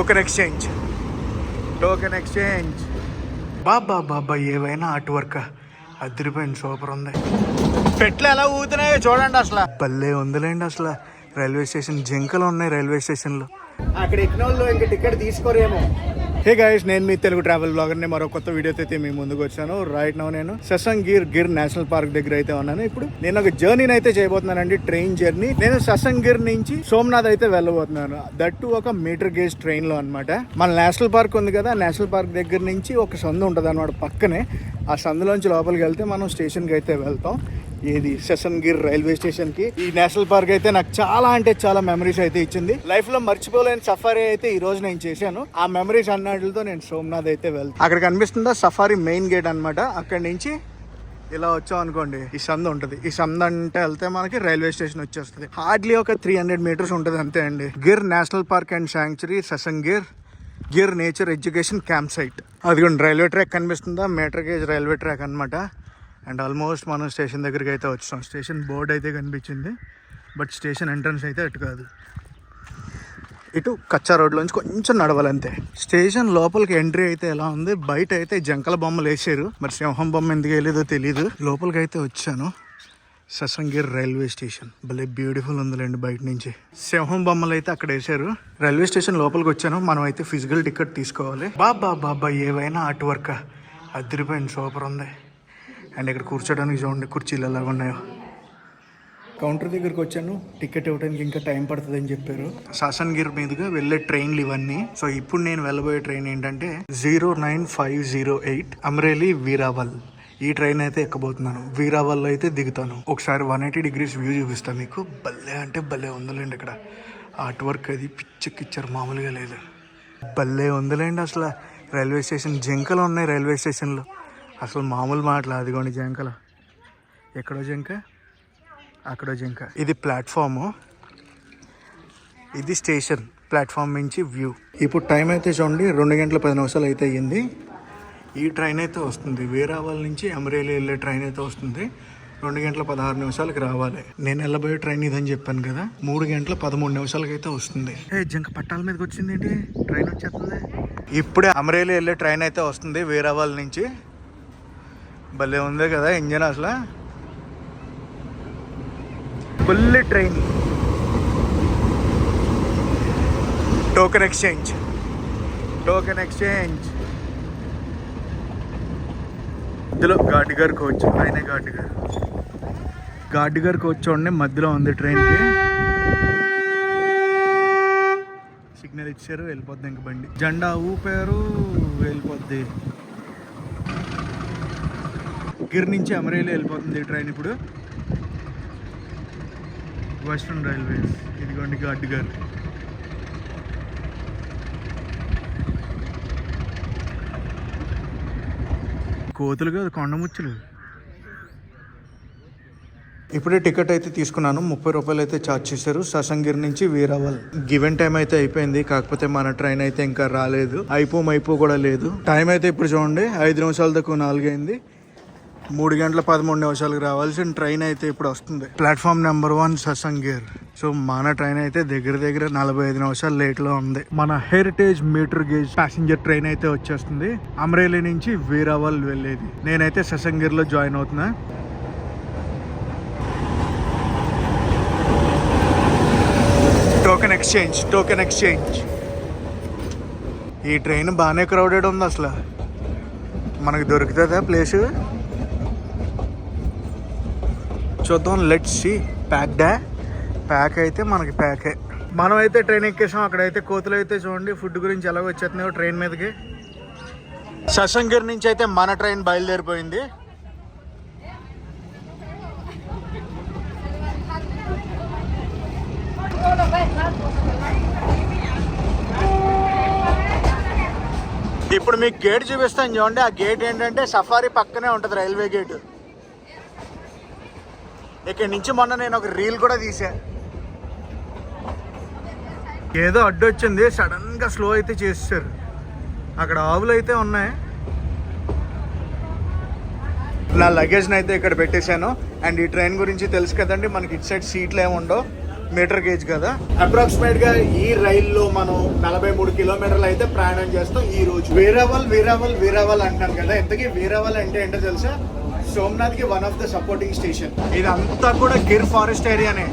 Token exchange బాబా ఏవైనా art work అదిరిపోయింది, super ఉంది. పెట్లు ఎలా ఊగుతున్నాయో చూడండి, అసలు భలే ఉందిలేండి. అసలు రైల్వే స్టేషన్ జింకలు ఉన్నాయి రైల్వే స్టేషన్లో. అక్కడ ఎక్కిన వాళ్ళు ఇంకా టికెట్ తీసుకోరేమో. హే గైస్, నేను మీ తెలుగు ట్రావెల్ బ్లాగర్ని మరో కొత్త వీడియోతో అయితే మీ ముందుకు వచ్చాను. రైట్ నౌ నేను ససంగిర్ నేషనల్ పార్క్ దగ్గర అయితే ఉన్నాను. ఇప్పుడు నేను ఒక జర్నీని అయితే చేయబోతున్నానండి, ట్రైన్ జర్నీ. నేను ససంగిర్ నుంచి సోమనాథ్ అయితే వెళ్ళబోతున్నాను. దట్టు ఒక మీటర్ గేజ్ ట్రైన్ లో అనమాట. మన నేషనల్ పార్క్ ఉంది కదా, నేషనల్ పార్క్ దగ్గర నుంచి ఒక సందు ఉంటుంది అనమాట పక్కనే. ఆ సందులోంచి లోపలికి వెళ్తే మనం స్టేషన్కి అయితే వెళ్తాం. ఏది ససంగిర్ రైల్వే స్టేషన్ కి. ఈ నేషనల్ పార్క్ అయితే నాకు చాలా అంటే చాలా మెమరీస్ అయితే ఇచ్చింది. లైఫ్ లో మర్చిపోలేని సఫారీ అయితే ఈ రోజు నేను చేశాను. ఆ మెమరీస్ అన్నట్లతో నేను సోమనాథ్ అయితే వెళ్తాను. అక్కడ కనిపిస్తుందా సఫారీ మెయిన్ గేట్ అనమాట. అక్కడి నుంచి ఇలా వచ్చాం అనుకోండి, ఈ సందు ఉంటుంది. ఈ సందు అంటే వెళ్తే మనకి రైల్వే స్టేషన్ వచ్చేస్తుంది. హార్డ్లీ ఒక 300 మీటర్స్ ఉంటుంది అంతే అండి. Gir national park and sanctuary Sasangir Gir nature education camp site. అదిగోండి రైల్వే ట్రాక్ కనిపిస్తుందా, మీటర్ గేజ్ రైల్వే ట్రాక్ అనమాట. అండ్ ఆల్మోస్ట్ మనం స్టేషన్ దగ్గరికి అయితే వచ్చాం. స్టేషన్ బోర్డు అయితే కనిపించింది, బట్ స్టేషన్ ఎంట్రన్స్ అయితే అటు కాదు. ఇటు కచ్చా రోడ్లోంచి కొంచెం నడవాలంతే. స్టేషన్ లోపలికి ఎంట్రీ అయితే ఎలా ఉంది, బయట అయితే జంకల బొమ్మలు వేసారు. మరి సింహం బొమ్మ ఎందుకు వేయలేదో తెలీదు. లోపలికి అయితే వచ్చాను. ససంగిర్ రైల్వే స్టేషన్ భలే బ్యూటిఫుల్ ఉందిలేండి. బయట నుంచి సింహం బొమ్మలు అయితే అక్కడ వేసారు. రైల్వే స్టేషన్ లోపలికి వచ్చాను. మనం అయితే ఫిజికల్ టికెట్ తీసుకోవాలి. బాబా ఏవైనా ఆర్ట్ వర్క్ అదిరిపోయింది, సూపర్ ఉంది. అండ్ ఇక్కడ కూర్చోడానికి చూడండి కుర్చీలు ఎలాగ ఉన్నాయో. కౌంటర్ దగ్గరికి వచ్చాను. టికెట్ ఇవ్వడానికి ఇంకా టైం పడుతుంది అని చెప్పారు. ససంగిర్ మీదుగా వెళ్ళే ట్రైన్లు ఇవన్నీ. సో ఇప్పుడు నేను వెళ్ళబోయే ట్రైన్ ఏంటంటే 09508 అమ్రేలీ వీరావల్. ఈ ట్రైన్ అయితే ఎక్కబోతున్నాను. వీరావల్ అయితే దిగుతాను. ఒకసారి 180 degrees వ్యూ చూపిస్తాను మీకు. భలే అంటే భలే ఉందిలేండి. ఇక్కడ ఆర్ట్ వర్క్ అది పిచ్చెక్కిచ్చారు, మామూలుగా లేదు. భలే ఉందిలేండి. అసలు రైల్వే స్టేషన్ జింకలు ఉన్నాయి రైల్వే స్టేషన్లో. అసలు మామూలు మాటలు. అదిగోండి జింకలు. ఎక్కడో జింక, అక్కడో జింక. ఇది ప్లాట్ఫాము, ఇది స్టేషన్. ప్లాట్ఫామ్ నుంచి వ్యూ. ఇప్పుడు టైం అయితే చూడండి 2:10 అయితే అయ్యింది. ఈ ట్రైన్ అయితే వస్తుంది. వీరావల్ నుంచి అమరేలి వెళ్ళే ట్రైన్ అయితే వస్తుంది. 2:16 రావాలి. నేను వెళ్ళబోయే ట్రైన్ ఇదని చెప్పాను కదా. 3:13 అయితే వస్తుంది. జింక పట్టాల మీదకి వచ్చింది ఏంటి, ట్రైన్ వచ్చేస్తుంది. ఇప్పుడే అమరేలి వెళ్ళే ట్రైన్ అయితే వస్తుంది వీరావల్ నుంచి. భలే ఉంది కదా ఇంజన్, అసలు ఫుల్ ట్రైన్. టోకెన్ ఎక్స్చేంజ్ ఇందులో గార్డ్ కోచ్. ఆయనే గార్డ్ కోచ్ చూడండి, మధ్యలో ఉంది ట్రైన్కి. సిగ్నల్ ఇచ్చారు, వెళ్ళిపోద్ది ఇంక బండి. జెండా ఊపారు, వెళ్ళిపోద్ది. గిర్ నుంచి అమరేలి వెళ్ళిపోతుంది ట్రైన్ ఇప్పుడు. Western railways. ఇదిగోండి గార్డ్. కోతులు కాదు, కొండముచ్చులు. ఇప్పుడే టికెట్ అయితే తీసుకున్నాను. 30 రూపాయలు అయితే ఛార్జ్ చేశారు. ససంగిర్ నుంచి వీరావల్. గివెన్ టైం అయితే అయిపోయింది, కాకపోతే మన ట్రైన్ అయితే ఇంకా రాలేదు. అయిపో కూడా లేదు. టైం అయితే ఇప్పుడు చూడండి 5 నిమిషాల దాకా 4 అయింది. 3:13 రావాల్సిన ట్రైన్ అయితే ఇప్పుడు వస్తుంది. Platform number 1 Sasan Gir. సో మన ట్రైన్ అయితే దగ్గర 45 నిమిషాలు లేట్ లో ఉంది. మన heritage meter gauge passenger train అయితే వచ్చేస్తుంది. అమరేలి నుంచి వీరావల్ వెళ్ళేది. నేనైతే ససంగిర్ లో జాయిన్ అవుతున్నా. Token exchange. ఈ ట్రైన్ బాగానే క్రౌడెడ్ ఉంది. అసలు మనకు దొరుకుతుందా ప్లేసు? చూద్దాం. Let's see. ప్యాక్ అయితే మనకి ప్యాకే. మనం అయితే ట్రైన్ ఎక్కేసాం. అక్కడైతే కోతులు అయితే చూడండి ఫుడ్ గురించి ఎలా వచ్చేస్తున్నాయో ట్రైన్ మీదకి. ససంగిర్ నుంచి అయితే మన ట్రైన్ బయలుదేరిపోయింది. ఇప్పుడు మీకు గేట్ చూపిస్తాను చూడండి. ఆ గేట్ ఏంటంటే సఫారీ పక్కనే ఉంటుంది, రైల్వే గేట్. ఇక్కడి నుంచి మొన్న నేను ఒక రీల్ కూడా తీసా. ఏదో అడ్డొచ్చింది, సడన్ గా స్లో అయితే చేసేసారు. అక్కడ ఆవులు అయితే ఉన్నాయి. నా లగేజ్ని అయితే ఇక్కడ పెట్టేశాను. అండ్ ఈ ట్రైన్ గురించి తెలుసు కదండి, మనకి ఇటు సైడ్ సీట్లు ఏమి ఉండవు. మీటర్ గేజ్ కదా. అప్రాక్సిమేట్ గా ఈ రైల్లో మనం 43 కిలోమీటర్లు అయితే ప్రయాణం చేస్తాం ఈ రోజు. వీరావల్ అంటున్నాను కదా, ఇంతకీ వీరావల్ అంటే ఏంటో తెలుసా? సోమనాథ్ కి one of the supporting station. ఇదంతా కూడా గిర్ ఫారెస్ట్ ఏరియానే,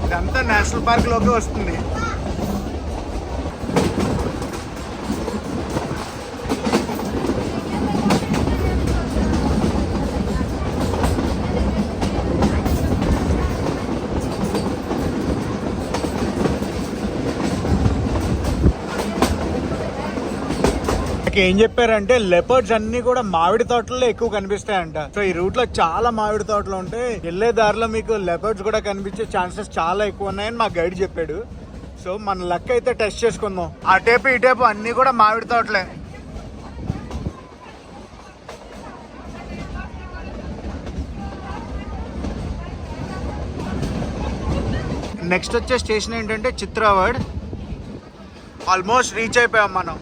ఇదంతా నేషనల్ పార్క్ లోకి వస్తుంది. ఏం చెప్పారంటే లెపర్డ్స్ అన్ని కూడా మామిడి తోటల్లో ఎక్కువ కనిపిస్తాయంట. సో ఈ రూట్ లో చాలా మామిడి తోటలు ఉంటాయి. వెళ్లే దారిలో మీకు లెపర్డ్స్ కూడా కనిపించే ఛాన్సెస్ చాలా ఎక్కువ ఉన్నాయని మా గైడ్ చెప్పాడు. సో మన లక్ అయితే టెస్ట్ చేసుకుందాం. అటేపు ఇటేపు అన్ని కూడా మామిడి తోటలే. నెక్స్ట్ వచ్చే స్టేషన్ ఏంటంటే చిత్రావడ్. ఆల్మోస్ట్ రీచ్ అయిపోయాం మనం.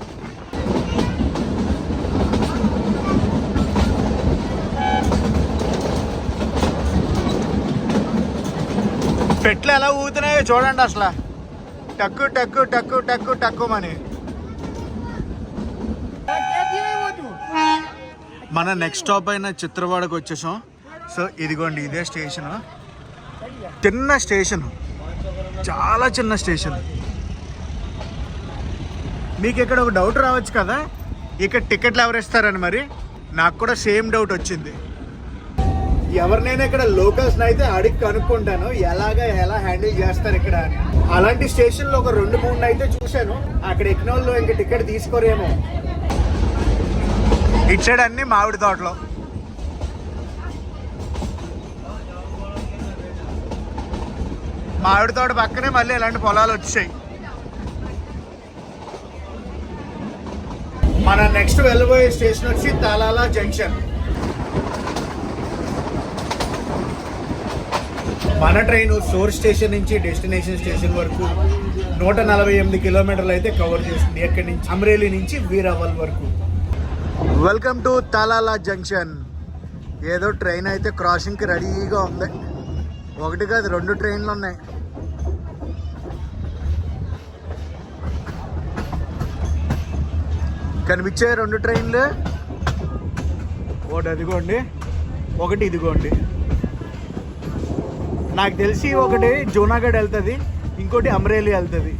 పెట్లు ఎలా ఊగుతున్నాయో చూడండి అసలు. Tuck tuck tuck tuck tuck అని. మన నెక్స్ట్ స్టాప్ అయిన చిత్రవాడకు వచ్చేసాం. సో ఇదిగోండి ఇదే స్టేషన్. చిన్న స్టేషన్, చాలా చిన్న స్టేషన్. మీకు ఇక్కడ ఒక డౌట్ రావచ్చు కదా, ఇక్కడ టికెట్లు ఎవరు ఇస్తారని. మరి నాకు కూడా సేమ్ డౌట్ వచ్చింది. ఎవరినైనా ఇక్కడ లోకల్స్ అయితే అడిగి కనుక్కుంటాను ఎలా హ్యాండిల్ చేస్తారు ఇక్కడ అని. అలాంటి స్టేషన్లో ఒక 2-3 అయితే చూశాను. అక్కడ ఎక్కిన వాళ్ళు ఇంకా టికెట్ తీసుకోరేమో. ఇటు సైడ్ అన్ని మామిడి తోటలో. మామిడి తోట పక్కనే మళ్ళీ ఇలాంటి పొలాలు వచ్చాయి. మన నెక్స్ట్ వెళ్ళబోయే స్టేషన్ వచ్చి తలాలా జంక్షన్. మన ట్రైన్ సోర్స్ స్టేషన్ నుంచి డెస్టినేషన్ స్టేషన్ వరకు 148 కిలోమీటర్లు అయితే కవర్ చేస్తుంది. ఎక్కడి నుంచి అమ్రేలీ నుంచి వీరావల్ వరకు. Welcome to Talala junction. ఏదో ట్రైన్ అయితే క్రాసింగ్కి రెడీగా ఉంది. ఒకటి కాదు 2 ట్రైన్లు ఉన్నాయి. కనిపించే 2 ట్రైన్లు. ఒకటి అదిగోండి, ఒకటి ఇదిగోండి. నాకు తెలిసి ఒకటి జూనాగఢ్ వెళ్తుంది, ఇంకోటి అమ్రేలీ వెళ్తుంది.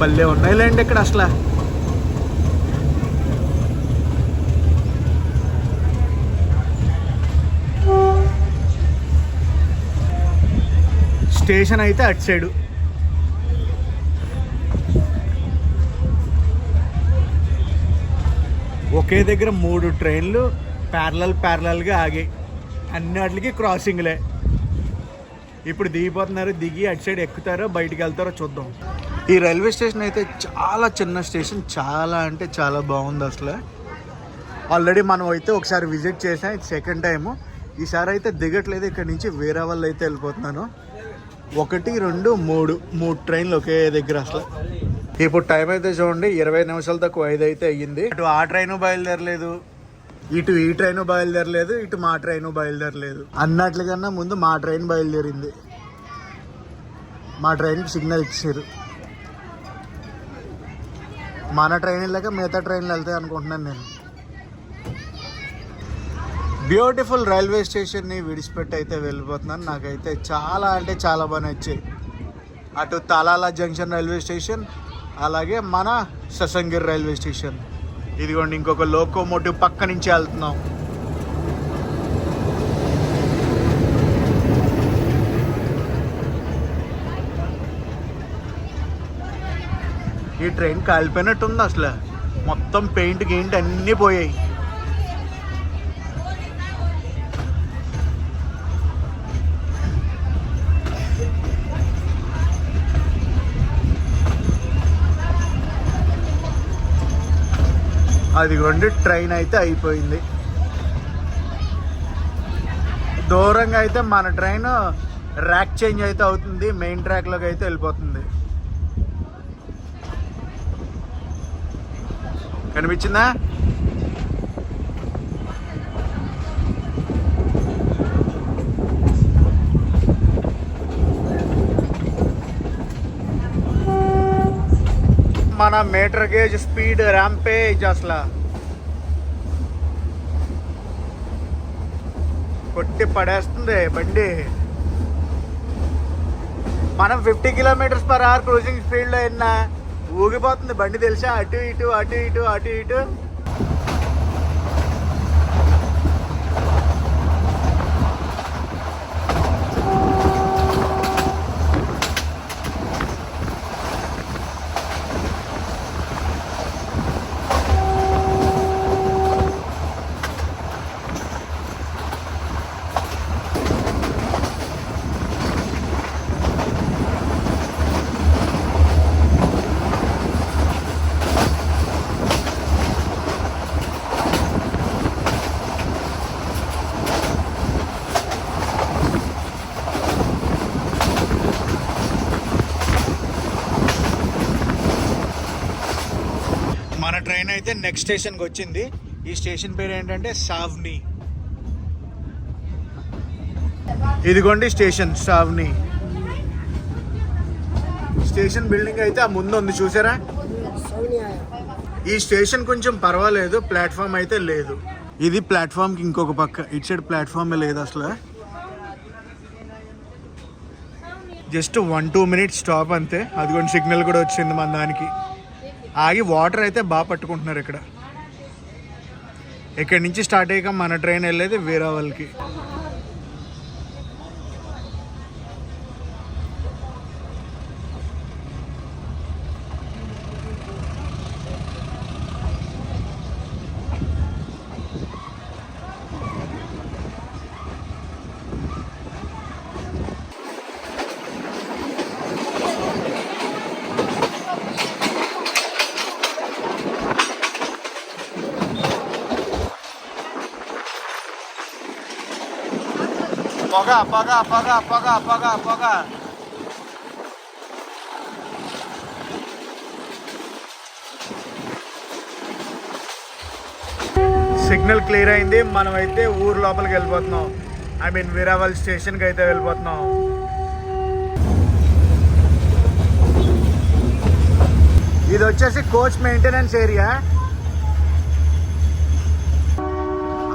భలే ఉన్నాయిలేండి ఇక్కడ అసలు. స్టేషన్ అయితే అటు సైడు. ఒకే దగ్గర 3 ట్రైన్లు ప్యారలల్గా ఆగాయి. అన్నిటికి క్రాసింగ్లే. ఇప్పుడు దిగిపోతున్నారు. దిగి అటు సైడ్ ఎక్కుతారో బయటికి వెళ్తారో చూద్దాం. ఈ రైల్వే స్టేషన్ అయితే చాలా చిన్న స్టేషన్, చాలా అంటే చాలా బాగుంది అసలు. ఆల్రెడీ మనం అయితే ఒకసారి విజిట్ చేసాం, ఇది సెకండ్ టైము. ఈసారి అయితే దిగట్లేదు. ఇక్కడ నుంచి వీరావల్ అయితే వెళ్ళిపోతున్నాను. 1, 2, 3 ట్రైన్లు ఒకే దగ్గర అసలు. ఇప్పుడు టైం అయితే చూడండి 20 నిమిషాల తక్కువ 5 అయితే అయ్యింది. అటు ఆ ట్రైను బయలుదేరలేదు, ఇటు ఈ ట్రైను బయలుదేరలేదు, ఇటు మా ట్రైను బయలుదేరలేదు. అన్నట్లుకన్నా ముందు మా ట్రైన్ బయలుదేరింది. మా ట్రైన్కి సిగ్నల్ ఇచ్చారు. మన ట్రైన్ వెళ్ళాక మిగతా ట్రైన్లు వెళ్తాయి అనుకుంటున్నాను నేను. బ్యూటిఫుల్ రైల్వే స్టేషన్ని విడిచిపెట్టి అయితే వెళ్ళిపోతున్నాను. నాకైతే చాలా అంటే చాలా బాగా నచ్చాయి. అటు తలాలా జంక్షన్ రైల్వే స్టేషన్, అలాగే మన ససంగిర్ రైల్వే స్టేషన్. ఇదిగోండి ఇంకొక లోకోమోటివ్ పక్క నుంచి వెళ్తున్నాం. ఈ ట్రైన్ కాలిపోయినట్టు ఉంది అసలు. మొత్తం పెయింట్ గెయింట్ అన్నీ పోయాయి. అదిగోండి ట్రైన్ అయితే అయిపోయింది. దూరంగా అయితే మన ట్రైన్ ర్యాక్ చేంజ్ అయితే అవుతుంది, మెయిన్ ట్రాక్లోకి అయితే వెళ్ళిపోతుంది. కనిపించిందా? మన మీటర్ గేజ్ స్పీడ్ ర్యాంపేజ్ అసలు కొట్టి పడేస్తుంది బండి. మనం 50 km/h క్రూజింగ్ స్పీడ్లో అయినా ఊగిపోతుంది బండి తెలుసా, అటు ఇటు అటు ఇటు అటు ఇటు. మన ట్రైన్ అయితే నెక్స్ట్ స్టేషన్కి వచ్చింది. ఈ స్టేషన్ పేరు ఏంటంటే సావ్ని. ఇదిగోండి స్టేషన్ సావ్ని. స్టేషన్ బిల్డింగ్ అయితే ఆ ముందు ఉంది చూసారా. ఈ స్టేషన్ కొంచెం పర్వాలేదు, ప్లాట్ఫామ్ అయితే లేదు. ఇది ప్లాట్ఫామ్కి ఇంకొక పక్క, ఇటు సైడ్ ప్లాట్ఫామే లేదు అసలు. జస్ట్ 1-2 minutes స్టాప్ అంతే. అదిగోండి సిగ్నల్ కూడా వచ్చింది మన దానికి. ఆగి వాటర్ అయితే బాగా పట్టుకుంటున్నారు ఇక్కడ. ఇక్కడి నుంచి స్టార్ట్ అయ్యాక మన ట్రైన్ వెళ్ళేది వీరావల్కి. పొగ పొగ పొగ పొగ పొగ పొగ. సిగ్నల్ క్లియర్ అయింది. మనం అయితే ఊరు లోపలికి వెళ్ళిపోతున్నాం. ఐ మీన్ వీరావల్ స్టేషన్కి అయితే వెళ్ళిపోతున్నాం. ఇది వచ్చేసి కోచ్ మెయింటెనెన్స్ ఏరియా.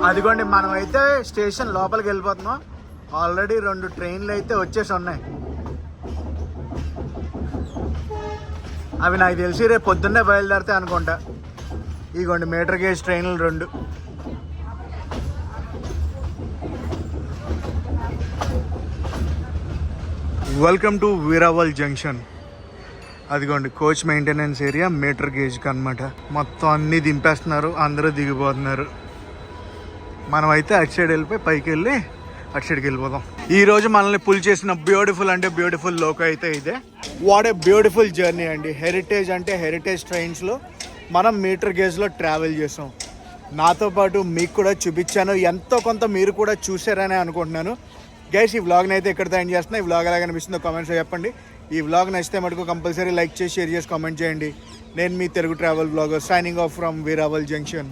అదిగోండి మనం అయితే స్టేషన్ లోపలికి వెళ్ళిపోతున్నాం. ఆల్రెడీ 2 ట్రైన్లు అయితే వచ్చేసి ఉన్నాయి. అవి నాకు తెలిసి రేపు పొద్దున్నే బయలుదేరితే అనుకుంటా. ఇగోండి మీటర్ గేజ్ ట్రైన్లు 2. Welcome to Veraval junction. అదిగోండి కోచ్ మెయింటెనెన్స్ ఏరియా మీటర్ గేజ్కి అనమాట. మొత్తం అన్నీ దింపేస్తున్నారు, అందరూ దిగిపోతున్నారు. మనం అయితే అటు సైడ్ వెళ్ళిపోయి పైకి వెళ్ళి అటు సైడ్కి వెళ్ళిపోదాం. ఈ రోజు మనల్ని పుల్ చేసిన బ్యూటిఫుల్ అంటే బ్యూటిఫుల్ లోకో అయితే ఇదే. వాట్ ఏ బ్యూటిఫుల్ జర్నీ అండి. హెరిటేజ్ అంటే హెరిటేజ్ ట్రైన్స్లో మనం మీటర్ గేజ్లో ట్రావెల్ చేసాం. నాతో పాటు మీకు కూడా చూపించాను. ఎంతో కొంత మీరు కూడా చూసారని అనుకుంటున్నాను. గైస్ ఈ వ్లాగ్ని అయితే ఎక్కడితో ఎండ్ చేస్తున్నా. ఈ వ్లాగ్ ఎలా కనిపిస్తుందో కామెంట్స్లో చెప్పండి. ఈ వ్లాగ్ నచ్చితే మటుకు కంపల్సరీ లైక్ చేసి షేర్ చేసి కామెంట్ చేయండి. నేను మీ Telugu travel vlogger signing off from Veraval junction.